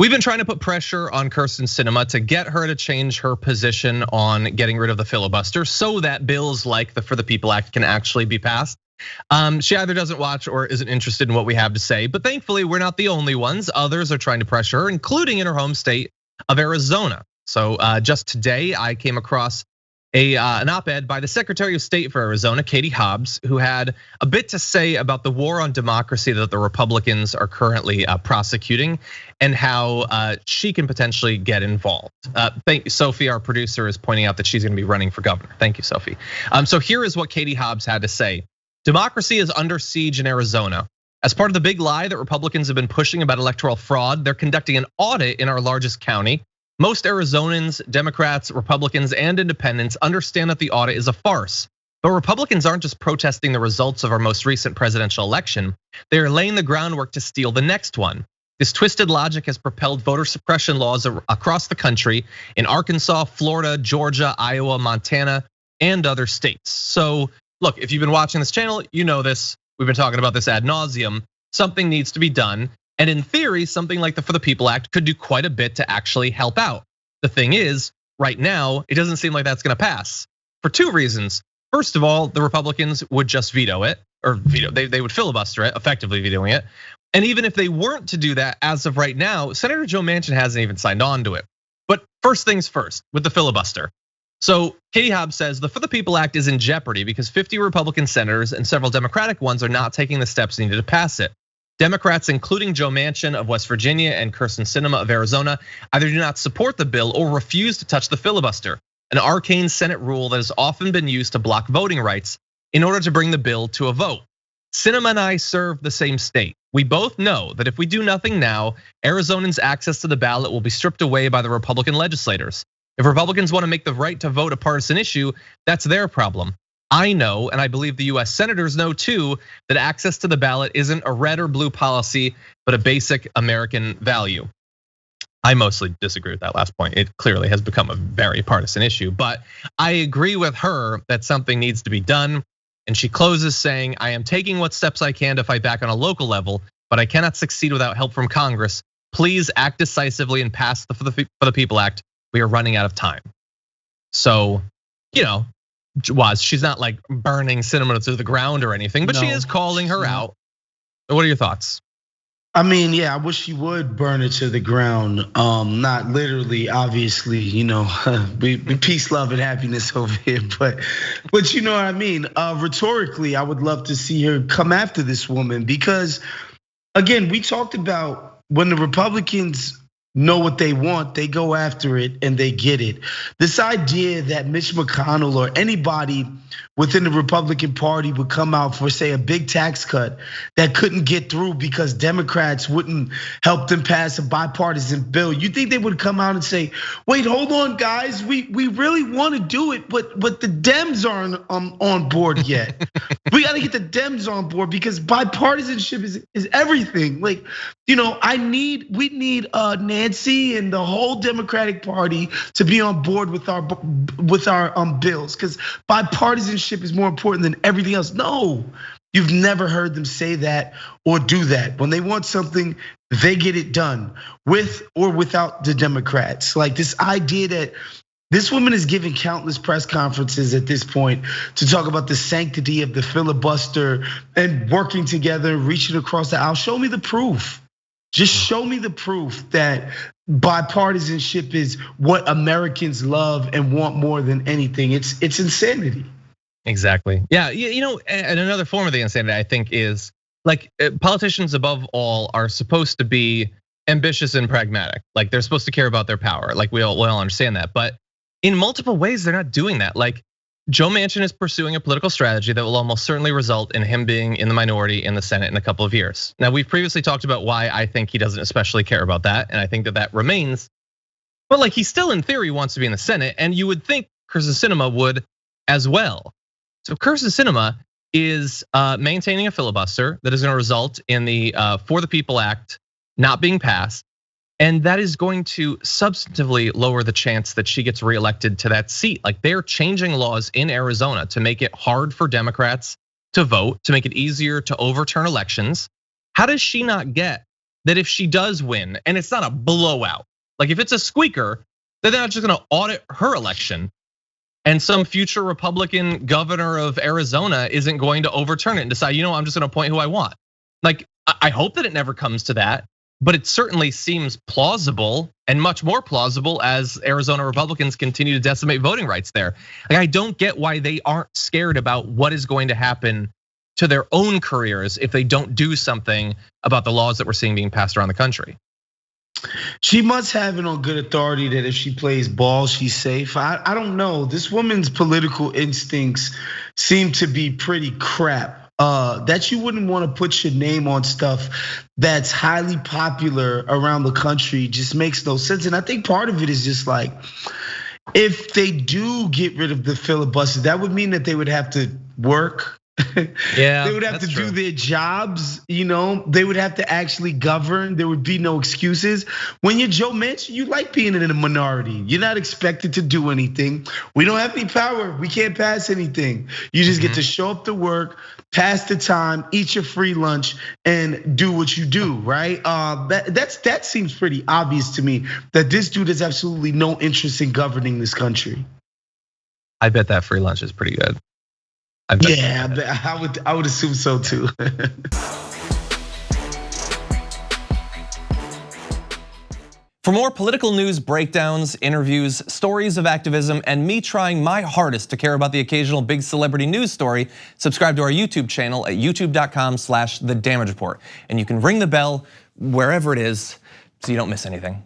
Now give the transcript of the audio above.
We've been trying to put pressure on Kyrstan Sinema to get her to change her position on getting rid of the filibuster so that bills like the For the People Act can actually be passed. She either doesn't watch or isn't interested in what we have to say, but thankfully we're not the only ones. Others are trying to pressure her, including in her home state of Arizona. So just today I came across an op-ed by the Secretary of State for Arizona, Katie Hobbs, who had a bit to say about the war on democracy that the Republicans are currently prosecuting and how she can potentially get involved. Thank you, Sophie, our producer, is pointing out that she's gonna be running for governor. Thank you, Sophie. So here is what Katie Hobbs had to say. Democracy is under siege in Arizona. As part of the big lie that Republicans have been pushing about electoral fraud, they're conducting an audit in our largest county. Most Arizonans, Democrats, Republicans, and independents understand that the audit is a farce. But Republicans aren't just protesting the results of our most recent presidential election. They are laying the groundwork to steal the next one. This twisted logic has propelled voter suppression laws across the country in Arkansas, Florida, Georgia, Iowa, Montana, and other states. So look, if you've been watching this channel, you know this. We've been talking about this ad nauseum. Something needs to be done. And in theory, something like the For the People Act could do quite a bit to actually help out. The thing is, right now, it doesn't seem like that's gonna pass for two reasons. First of all, the Republicans would just veto it, or they would filibuster it, effectively vetoing it. And even if they weren't to do that, as of right now, Senator Joe Manchin hasn't even signed on to it. But first things first, with the filibuster. So Katie Hobbs says the For the People Act is in jeopardy because 50 Republican senators and several Democratic ones are not taking the steps needed to pass it. Democrats, including Joe Manchin of West Virginia and Kyrstan Sinema of Arizona, either do not support the bill or refuse to touch the filibuster, an arcane Senate rule that has often been used to block voting rights in order to bring the bill to a vote. Sinema and I serve the same state. We both know that if we do nothing now, Arizonans' access to the ballot will be stripped away by the Republican legislators. If Republicans want to make the right to vote a partisan issue, that's their problem. I know, and I believe the US senators know too, that access to the ballot isn't a red or blue policy, but a basic American value. I mostly disagree with that last point. It clearly has become a very partisan issue, but I agree with her that something needs to be done. And she closes saying, I am taking what steps I can to fight back on a local level, but I cannot succeed without help from Congress. Please act decisively and pass the For the People Act. We are running out of time. So, she's not like burning Sinema to the ground or anything, but she is calling her out. What are your thoughts? I mean, yeah, I wish she would burn it to the ground. Not literally, obviously, we peace, love, and happiness over here. But you know what I mean? Rhetorically, I would love to see her come after this woman because, again, we talked about when the Republicans know what they want, they go after it and they get it. This idea that Mitch McConnell or anybody within the Republican Party would come out for, say, a big tax cut that couldn't get through because Democrats wouldn't help them pass a bipartisan bill. You think they would come out and say, wait, hold on, guys, we really want to do it, but the Dems aren't on board yet. We got to get the Dems on board because bipartisanship is everything. Like, we need Nancy and the whole Democratic Party to be on board with our bills because bipartisanship is more important than everything else. No, you've never heard them say that or do that. When they want something, they get it done with or without the Democrats. Like this idea that this woman is giving countless press conferences at this point to talk about the sanctity of the filibuster and working together, reaching across the aisle. Show me the proof. Just show me the proof that bipartisanship is what Americans love and want more than anything. It's insanity. Exactly. Yeah, and another form of the insanity I think is like politicians above all are supposed to be ambitious and pragmatic. Like they're supposed to care about their power. Like we all understand that, but in multiple ways they're not doing that. Like Joe Manchin is pursuing a political strategy that will almost certainly result in him being in the minority in the Senate in a couple of years. Now we've previously talked about why I think he doesn't especially care about that, and I think that remains. But like he still in theory wants to be in the Senate, and you would think Kyrstan Sinema would as well. So Kyrstan Sinema is maintaining a filibuster that is going to result in the For the People Act not being passed. And that is going to substantively lower the chance that she gets reelected to that seat. Like they're changing laws in Arizona to make it hard for Democrats to vote, to make it easier to overturn elections. How does she not get that if she does win, and it's not a blowout, like if it's a squeaker, then they're not just gonna audit her election. And some future Republican governor of Arizona isn't going to overturn it and decide, I'm just gonna appoint who I want. Like, I hope that it never comes to that, but it certainly seems plausible, and much more plausible as Arizona Republicans continue to decimate voting rights there. Like, I don't get why they aren't scared about what is going to happen to their own careers if they don't do something about the laws that we're seeing being passed around the country. She must have it on good authority that if she plays ball, she's safe. I don't know. This woman's political instincts seem to be pretty crap. That you wouldn't want to put your name on stuff that's highly popular around the country just makes no sense. And I think part of it is just like, if they do get rid of the filibuster, that would mean that they would have to work. Yeah, they would have to do their jobs, they would have to actually govern. There would be no excuses. When you're Joe Manchin, you like being in a minority. You're not expected to do anything. We don't have any power. We can't pass anything. You just get to show up to work, pass the time, eat your free lunch, and do what you do, right? That seems pretty obvious to me that this dude has absolutely no interest in governing this country. I bet that free lunch is pretty good. Yeah, I would assume so too. For more political news breakdowns, interviews, stories of activism, and me trying my hardest to care about the occasional big celebrity news story, subscribe to our YouTube channel at youtube.com/The Damage Report. And you can ring the bell wherever it is so you don't miss anything.